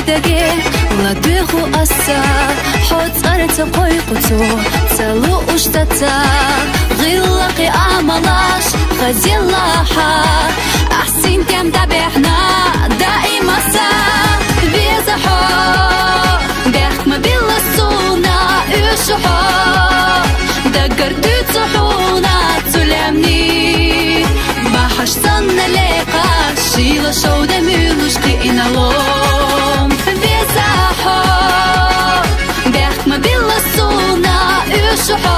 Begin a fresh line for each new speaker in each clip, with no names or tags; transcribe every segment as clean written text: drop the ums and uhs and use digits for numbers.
даге ладыгу аса хот царца койкуцу целу уштаца غلقي амалаш خزيلاها أحسن كم تبعنا دائما سا بيزحو بيخ ما بالصونا إشحو دقر تتصحونا تسلمني بحش صنّا لقا شيلا شودة ميلوش قينا لوم بيزحو بيخ ما بالصونا إشحو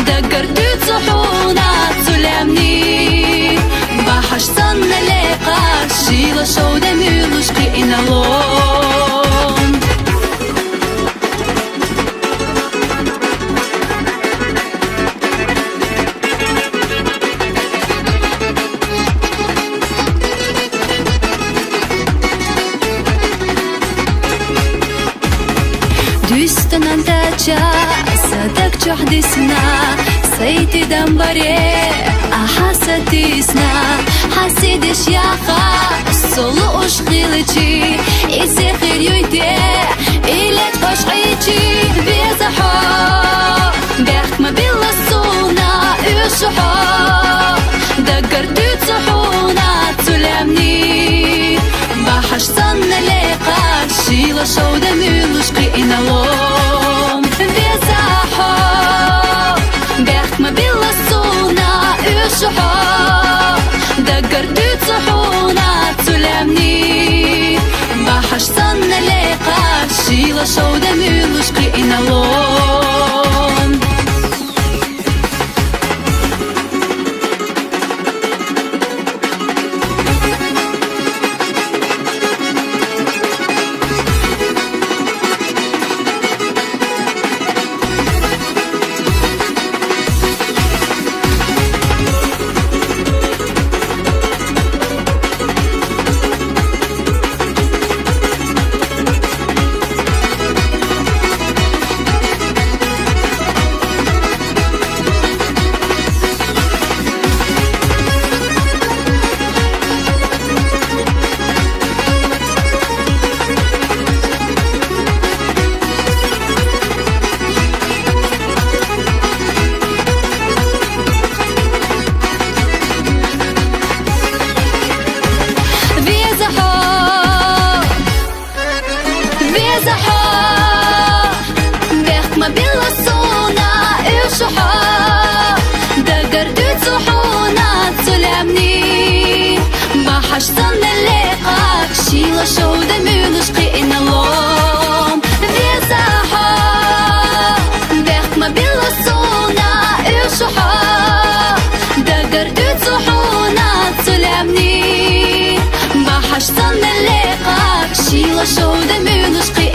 دقر تتصحونا تسلمني بحش صنّا لقا شيلا شودة ميلوش قينا لوم Düsten antacha sadak chuhdisna sayti dambare ahasatisna hasidish yaqa solu ushqilichi iskhir yoyde ilet bashqichi bezaho behma billasuna ushho dagar tutsuhuna tulamni bahash sanna leqa shila shawda milush qina lom bezaho behma billasuna ushho dagar tutsuhuna tulamni bahash sanna leqa shila shawda milush qina lom صنّا لقا شيلا شودة ميلوش قينا لوم بيزاحو بيخ ما بالصونا إشحو دقر تتصحونا تسلمني بحش صنّا لقا شيلا شودة ميلوش قينا